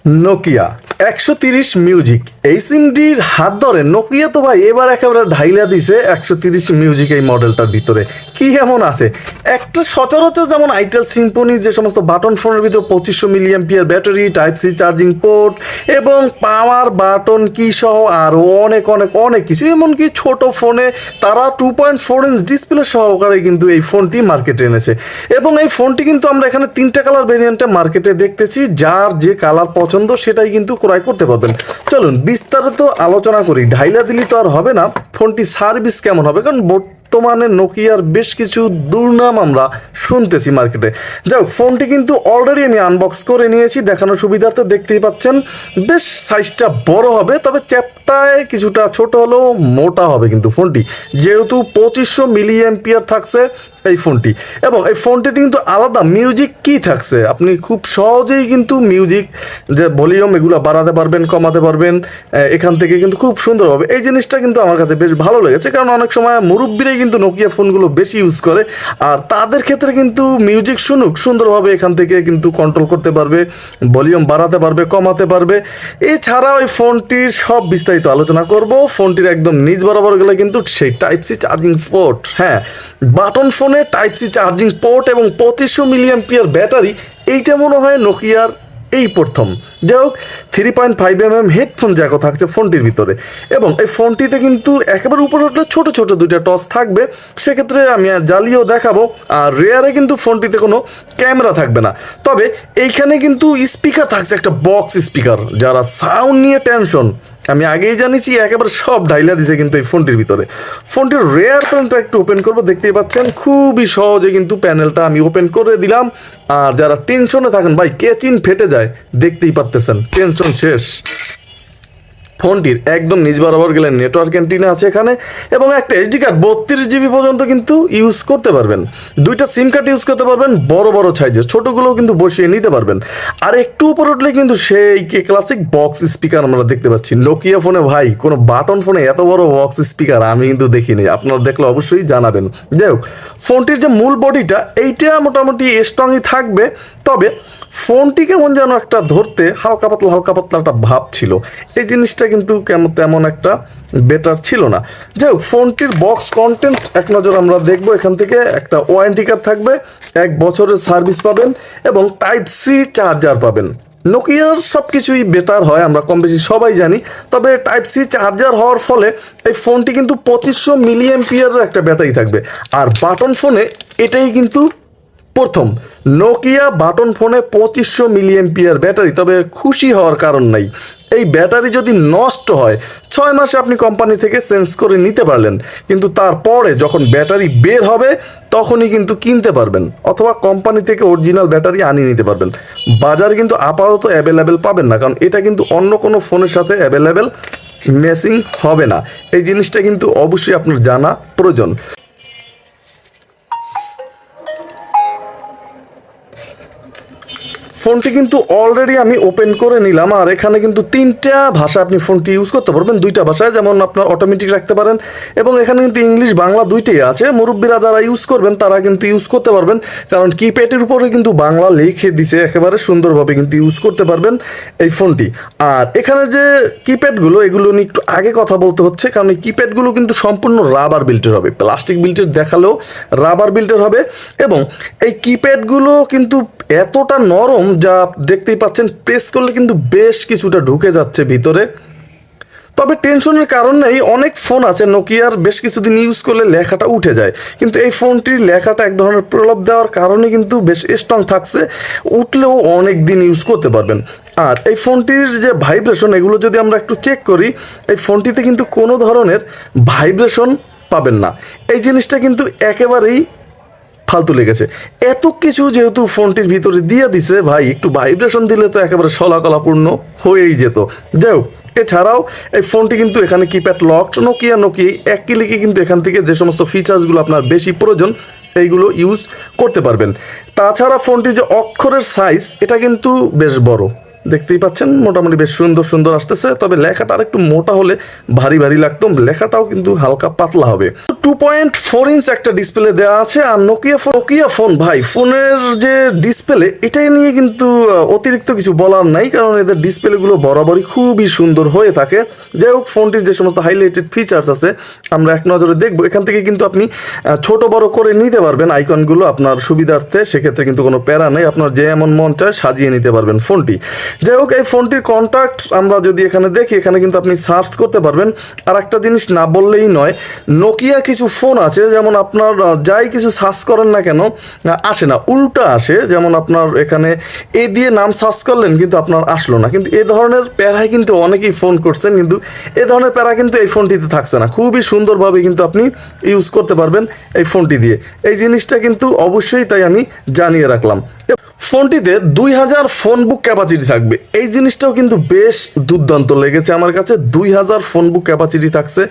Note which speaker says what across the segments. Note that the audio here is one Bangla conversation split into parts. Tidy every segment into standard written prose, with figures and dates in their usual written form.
Speaker 1: নোকিয়া 130 মিউজিক এই সিমটির হাত ধরে নোকিয়া তো ভাই এবার একেবারে ঢাইলা দিছে 130 মিউজিক এই মডেলটার ভিতরে কি এমন আছে একটা সচরাচর যেমন আইটেল সিম্ফনি যে সমস্ত বাটন ফোনের ভিতরে 2500 milli ampere battery type C charging port এবং পাওয়ার বাটন কি সহ আরও অনেক অনেক অনেক কিছু এমনকি ছোট ফোনে তারা 2.4 ইঞ্চ ডিসপ্লে সহকারে কিন্তু এই ফোনটি মার্কেটে এনেছে এবং এই ফোনটি কিন্তু আমরা এখানে 3টা কালার ভেরিয়েন্টে মার্কেটে দেখতেছি যার যে কালার পছন্দ সেটাই কিন্তু ক্রয় করতে পারবেন। চলুন বিস্তারিত আলোচনা করি, ঢাইলা দিলি তো আর হবে না। ফোনটি সার্ভিস কেমন হবে, কারণ বর্তমানে নোকিয়ার বেশ কিছু দুর্নাম আমরা শুনতেছি মার্কেটে। যাই হোক, ফোনটি কিন্তু অলরেডি আমি আনবক্স করে নিয়েছি, দেখানোর সুবিধার্থে দেখতেই পাচ্ছেন বেশ সাইজটা বড় হবে, তবে চ্যাপটায় কিছুটা ছোট হলেও মোটা হবে কিন্তু ফোনটি, যেহেতু 2500 মিলি অ্যাম্পিয়ার থাকছে এই ফোনটি। এবং এই ফোনটিতে কিন্তু আলাদা মিউজিক কি থাকছে, আপনি খুব সহজেই কিন্তু মিউজিক যে ভলিউম এগুলো বাড়াতে পারবেন, কমাতে পারবেন এখান থেকে কিন্তু খুব সুন্দর হবে। এই জিনিসটা কিন্তু আমার কাছে বেশ ভালো লেগেছে, কারণ অনেক সময় মুরব্বীরাই কিন্তু নোকিয়া ফোনগুলো বেশি ইউজ করে, আর তাদের ক্ষেত্রে কিন্তু মিউজিক শুনুক সুন্দরভাবে এখান থেকে কিন্তু কন্ট্রোল করতে পারবে, ভলিউম বাড়াতে পারবে, কমাতে পারবে। এছাড়াও এই ফোনটির সব বিস্তারিত আলোচনা করব। ফোনটির একদম নিচ বরাবর গেলে কিন্তু সেই টাইপ সি চার্জিং পোর্ট, হ্যাঁ বাটন ফোনে টাইপ সি চার্জিং পোর্ট এবং 2500 মিলি অ্যাম্পিয়ার ব্যাটারি, এইটা মনে হয় নোকিয়ার এই প্রথম। যাই হোক, 3.5mm হেডফোন জ্যাকও থাকছে ফোনটির ভিতরে। এবং এই ফোনটিতে কিন্তু একেবারে উপরে উঠলে ছোটো ছোটো দুইটা টস থাকবে, সেক্ষেত্রে আমি জ্বালিয়েও দেখাবো। আর রেয়ারে কিন্তু ফোনটিতে কোনো ক্যামেরা থাকবে না, তবে এইখানে কিন্তু স্পিকার থাকছে, একটা বক্স স্পিকার। যারা সাউন্ড নিয়ে টেনশন, আমি আগেই জানিয়েছি একেবারে সব ঢাইলা দিছে কিন্তু এই ফোনটির ভিতরে। ফোনটির রেয়ার প্যানেলটা একটু ওপেন করবো, দেখতেই পাচ্ছেন খুবই সহজে কিন্তু প্যানেলটা আমি ওপেন করে দিলাম। আর যারা টেনশনে থাকেন ভাই কেচিন ফেটে যায়, দেখতেই পাচ্তেছেন টেনশন শেষ। ফোনটির একদম নিচ বরাবর গেলে নেটওয়ার্ক অ্যান্টিনা আছে এখানে, এবং একটা এসডি কার্ড 32 GB পর্যন্ত কিন্তু ইউজ করতে পারবেন। দুইটা সিম কার্ড ইউজ করতে পারবেন, বড় বড় সাইজের, ছোটোগুলোও কিন্তু বসিয়ে নিতে পারবেন। আর একটু উপর উঠলে কিন্তু সেই ক্লাসিক বক্স স্পিকার আমরা দেখতে পাচ্ছি। নোকিয়া ফোনে ভাই কোনো বাটন ফোনে এত বড় বক্স স্পিকার আমি কিন্তু দেখিনি, আপনারা দেখলে অবশ্যই জানাবেন। যাই হোক, ফোনটির যে মূল বডিটা এইটা মোটামুটি স্ট্রংই থাকবে, তবে ফোনটি কেমন যেন একটা ধরতে হালকা পাতলা একটা ভাব ছিল, এই জিনিসটা কিন্তু কেমন তেমন একটা বেটার ছিল না। যাই হোক, ফোনটির বক্স কন্টেন্ট এক নজর আমরা দেখবো। এখান থেকে একটা ওয়ারেন্টি কার্ড থাকবে, 1 বছরের সার্ভিস পাবেন এবং টাইপ সি চার্জার পাবেন। নোকিয়ার সব কিছুই বেটার হয়, আমরা কম বেশি সবাই জানি, তবে টাইপ সি চার্জার হওয়ার ফলে এই ফোনটি কিন্তু 2500 মিলি অ্যাম্পিয়ারের একটা ব্যাটারি থাকবে। আর বাটন ফোনে এটাই কিন্তু প্রথম, নোকিয়া বাটন ফোনে 2500 মিলি অ্যাম্পিয়ার ব্যাটারি। তবে খুশি হওয়ার কারণ নাই, এই ব্যাটারি যদি নষ্ট হয় 6 মাসে আপনি কোম্পানি থেকে চেঞ্জ করে নিতে পারলেন, কিন্তু তারপরে যখন ব্যাটারি বের হবে তখনই কিন্তু কিনতে পারবেন, অথবা কোম্পানি থেকে অরিজিনাল ব্যাটারি আনিয়ে নিতে পারবেন। বাজারে কিন্তু আপাতত অ্যাভেলেবেল পাবেন না, কারণ এটা কিন্তু অন্য কোনো ফোনের সাথে অ্যাভেলেবেল ম্যাচিং হবে না। এই জিনিসটা কিন্তু অবশ্যই আপনার জানা প্রয়োজন। ফোনটি কিন্তু অলরেডি আমি ওপেন করে নিলাম, আর এখানে কিন্তু 3টা ভাষা আপনি ফোনটি ইউজ করতে পারবেন, 2টা ভাষায়, যেমন আপনার অটোমেটিক রাখতে পারেন, এবং এখানে কিন্তু ইংলিশ বাংলা দুইটাই আছে। মুরব্বীরা যারা ইউজ করবেন তারা কিন্তু ইউজ করতে পারবেন, কারণ কিপ্যাডের উপরে কিন্তু বাংলা লিখে দিছে, একেবারে সুন্দরভাবে কিন্তু ইউজ করতে পারবেন এই ফোনটি। আর এখানে যে কিপ্যাডগুলো এগুলো নিয়ে একটু আগে কথা বলতে হচ্ছে, কারণ এই কিপ্যাডগুলো কিন্তু সম্পূর্ণ রাবার বিল্টের হবে, প্লাস্টিক বিল্টের দেখালেও রাবার বিল্টের হবে। এবং এই কিপ্যাডগুলো কিন্তু এতটা নরম, যা দেখতেই পাচ্ছেন প্রেস করলে কিন্তু বেশ কিছুটা ঢুকে যাচ্ছে ভিতরে। তবে টেনশনের কারণ নেই, অনেক ফোন আছে নোকিয়ার বেশ কিছুদিন ইউজ করলে লেখাটা উঠে যায়, কিন্তু এই ফোনটির লেখাটা এক ধরনের প্রলাপ দেওয়ার কারণে কিন্তু বেশ স্ট্রং থাকছে, উঠলেও অনেক দিন ইউজ করতে পারবেন। আর এই ফোনটির যে ভাইব্রেশন এগুলো যদি আমরা একটু চেক করি, এই ফোনটিতে কিন্তু কোনো ধরনের ভাইব্রেশন পাবেন না, এই জিনিসটা কিন্তু একেবারেই ফালতু লেগেছে। এত কিছু যেহেতু ফোনটির ভিতরে দিয়ে দিছে ভাই, একটু ভাইব্রেশন দিলে তো একেবারে শলাকলাপূর্ণ হয়েই যেত। যাই হোক, এছাড়াও এই ফোনটি কিন্তু এখানে কিপ্যাড লকড, নোকিয়া এক ক্লিকে কিন্তু এখান থেকে যে সমস্ত ফিচার্সগুলো আপনার বেশি প্রয়োজন এইগুলো ইউজ করতে পারবেন। তাছাড়া ফোনটির যে অক্ষরের সাইজ এটা কিন্তু বেশ বড়, দেখতেই পাচ্ছেন মোটামুটি বেশ সুন্দর সুন্দর আসতেছে, তবে লেখাটা আর একটু মোটা হলে ভারী ভারী লাগতো, লেখাটাও কিন্তু হালকা পাতলা হবে। 2.4 ইঞ্চ একটা ডিসপ্লে দেওয়া আছে। আর নোকিয়া ফোন ভাই, ফোনের যে ডিসপ্লে এটাই নিয়ে কিন্তু অতিরিক্ত কিছু বলার নাই, কারণ এদের ডিসপ্লেগুলো বরাবরই খুবই সুন্দর হয়ে থাকে। যাই হোক, ফোনটির যে সমস্ত হাইলাইটেড ফিচার্স আছে আমরা এক নজরে দেখবো। এখান থেকে কিন্তু আপনি ছোট বড় করে নিতে পারবেন আইকনগুলো আপনার সুবিধার্থে, সেক্ষেত্রে কিন্তু কোনো প্যারা নেই, আপনার যে এমন মন চায় সাজিয়ে নিতে পারবেন ফোনটি। যাই হোক, এই ফোনটির কন্ট্যাক্ট আমরা যদি এখানে দেখি, এখানে কিন্তু আপনি সার্চ করতে পারবেন। আর একটা জিনিস না বললেই নয়, নোকিয়া কিছু ফোন আছে যেমন আপনার যাই কিছু সার্চ করেন না কেন আসে না, উল্টা আসে। যেমন আপনার এখানে এ দিয়ে নাম সার্চ করলেন কিন্তু আপনার আসলো না, কিন্তু এ ধরনের প্যারায় কিন্তু অনেকেই ফোন করছেন, কিন্তু এ ধরনের প্যারা কিন্তু এই ফোনটিতে থাকছে না। খুবই সুন্দরভাবে কিন্তু আপনি ইউজ করতে পারবেন এই ফোনটি দিয়ে। এই জিনিসটা কিন্তু অবশ্যই তাই আমি জানিয়ে রাখলাম। ফোনটিতে 2000 ফোন বুক ক্যাপাসিটি থাকবে, এই জিনিসটাও কিন্তু বেশ দুর্দান্ত লেগেছে আমার কাছে। 2000 ফোন বুক ক্যাপাসিটি থাকছে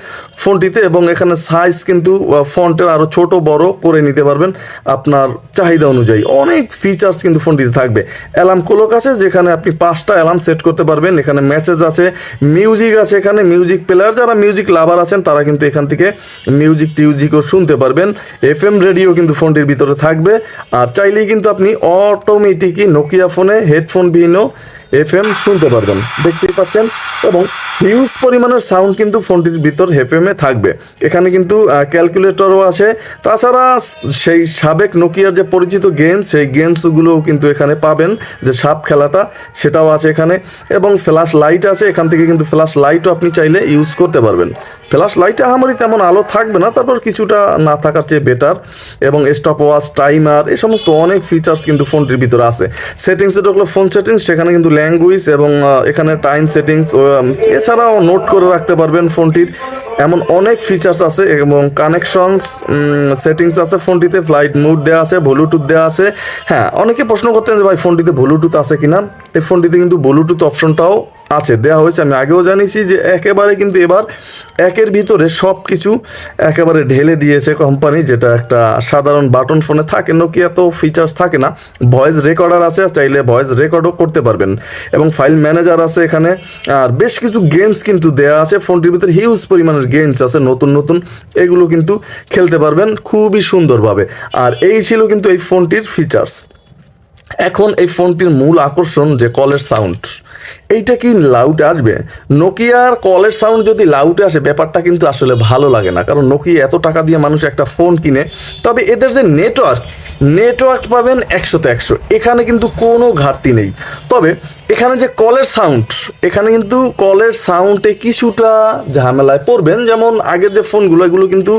Speaker 1: ফোনটিতে, এবং এখানে সাইজ কিন্তু ফন্টের আরও ছোট বড় করে নিতে পারবেন আপনার চাহিদা অনুযায়ী। অনেক ফিচার্স কিন্তু ফোনটিতে থাকবে। অ্যালার্ম ক্লক আছে, যেখানে আপনি 5টা অ্যালার্ম সেট করতে পারবেন। এখানে মেসেজ আছে, মিউজিক আছে, এখানে মিউজিক প্লেয়ার, যারা মিউজিক লাভার আছেন তারা কিন্তু এখান থেকে টিউজিকও শুনতে পারবেন। FM রেডিও কিন্তু ফোনটির ভিতরে থাকবে। আর চাইলেই কিন্তু আপনি অটোমেটিকই নোকিয়া ফোনে হেডফোন বিহীনও FM শুনতে পারবেন, দেখতেই পাচ্ছেন। এবং হিউজ পরিমাণের সাউন্ড কিন্তু ফোনটির ভিতর FM থাকবে। এখানে কিন্তু ক্যালকুলেটরও আছে। তাছাড়া সেই সাবেক নোকিয়ার যে পরিচিত গেমস, সেই গেমসগুলোও কিন্তু এখানে পাবেন, যে সাপ খেলাটা সেটাও আছে এখানে। এবং ফ্ল্যাশ লাইট আছে, এখান থেকে কিন্তু ফ্ল্যাশ লাইটও আপনি চাইলে ইউজ করতে পারবেন। ফ্ল্যাশ লাইটে আমারই তেমন আলো থাকবে না, তারপর কিছুটা না থাকার চেয়ে বেটার। এবং স্টপ ওয়াচ, টাইমার, এই সমস্ত অনেক ফিচার্স কিন্তু ফোনটির ভিতরে আছে। সেটিংসে ঢুকলে ফোন সেটিংস, সেখানে কিন্তু ল্যাঙ্গুয়েজ এবং এখানে টাইম সেটিংস, এছাড়াও নোট করে রাখতে পারবেন ফোনটির, এমন অনেক ফিচার্স আছে। এবং কানেকশনস সেটিংস আছে ফোনটিতে, ফ্লাইট মুড দেওয়া আছে, ব্লুটুথ দেওয়া আছে। হ্যাঁ, অনেকে প্রশ্ন করতেন যে ভাই ফোনটিতে ব্লুটুথ আছে কিনা। এই ফোনটিতে কিন্তু ব্লুটুথ অপশনটাও আছে, দেওয়া হয়েছে। আমি আগেও জানিয়েছি যে একেবারে কিন্তু এবার একের ভিতরে সব কিছু একেবারে ঢেলে দিয়েছে কোম্পানি, যেটা একটা সাধারণ বাটন ফোনে থাকে। নোকিয়া তো ফিচার্স থাকে না। ভয়েস রেকর্ডার আছে, চাইলে ভয়েস রেকর্ডও করতে পারবেন। এবং ফাইল ম্যানেজার আছে এখানে। আর বেশ কিছু গেমস কিন্তু দেওয়া আছে ফোনটির ভিতরে, হিউজ পরিমাণের গেমস আছে নতুন নতুন, এগুলো কিন্তু খেলতে পারবেন খুবই সুন্দরভাবে। আর এই ছিল কিন্তু এই ফোনটির ফিচার্স। এখন এই ফোনটির মূল আকর্ষণ যে কলের সাউন্ড, এইটা কি লাউডে আসবে? নোকিয়ার কলের সাউন্ড যদি লাউডে আসে, ব্যাপারটা কিন্তু আসলে ভালো লাগে না, কারণ নোকিয়া এত টাকা দিয়ে মানুষ একটা ফোন কিনে। তবে এদের যে নেটওয়ার্ক পাবেন 100তে 100, এখানে কিন্তু কোনো ঘাটতি নেই। তবে এখানে যে কলের সাউন্ড, এখানে কিন্তু কলের সাউন্ডে কিছুটা ঝামেলায় পড়বেন। যেমন আগের যে ফোনগুলো, এগুলো কিন্তু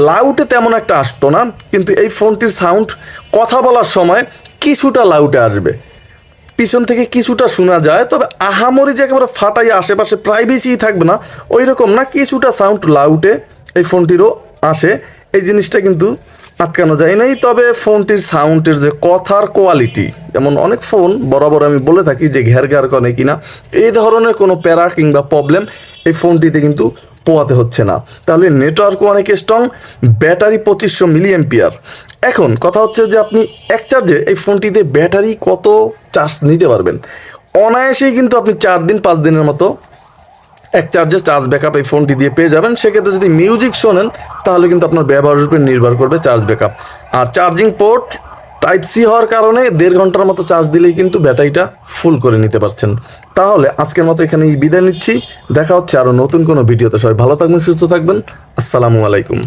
Speaker 1: লাউডে তেমন একটা আসতো না, কিন্তু এই ফোনটির সাউন্ড কথা বলার সময় কিছুটা লাউডে আসবে, পিছন থেকে কিছুটা শোনা যায়। তবে আহামরি যে একেবারে ফাটাইয়া আশেপাশে প্রাইভেসি থাকবে না, ওই রকম না, কিছুটা সাউন্ড লাউডে এই ফোনটিরও আসে। এই জিনিসটা কিন্তু আটকানো যায় নাই। তবে ফোনটির সাউন্ডের যে কথার কোয়ালিটি, যেমন অনেক ফোন বরাবর আমি বলে থাকি যে ঘের করে কিনা, এই ধরনের কোনো প্যারা কিংবা প্রবলেম এই ফোনটিতে কিন্তু পোয়াতে হচ্ছে না। তাহলে নেটওয়ার্কও অনেক স্ট্রং, ব্যাটারি 2500 mAh। এখন কথা হচ্ছে যে আপনি এক চার্জে এই ফোনটিতে ব্যাটারি কত চার্জ নিতে পারবেন। অনায়াসেই কিন্তু আপনি 4 দিন 5 দিনের মতো এক চার্জে চার্জ ব্যাকআপ এই ফোনটি দিয়ে পেয়ে যাবেন। সেক্ষেত্রে যদি মিউজিক শোনেন তাহলে কিন্তু আপনার ব্যবহারের উপর নির্ভর করবে চার্জ ব্যাকআপ। আর চার্জিং পোর্ট Type-C হওয়ার কারণে 1.5 ঘন্টার মতো চার্জ দিলেই কিন্তু ব্যাটারিটা ফুল করে নিতে পারছেন। তাহলে আজকের মতো এখানেই বিদায় নিচ্ছি, দেখা হচ্ছে আরও নতুন কোনো ভিডিওতে। সবাই ভালো থাকবেন, সুস্থ থাকবেন। আসসালামু আলাইকুম।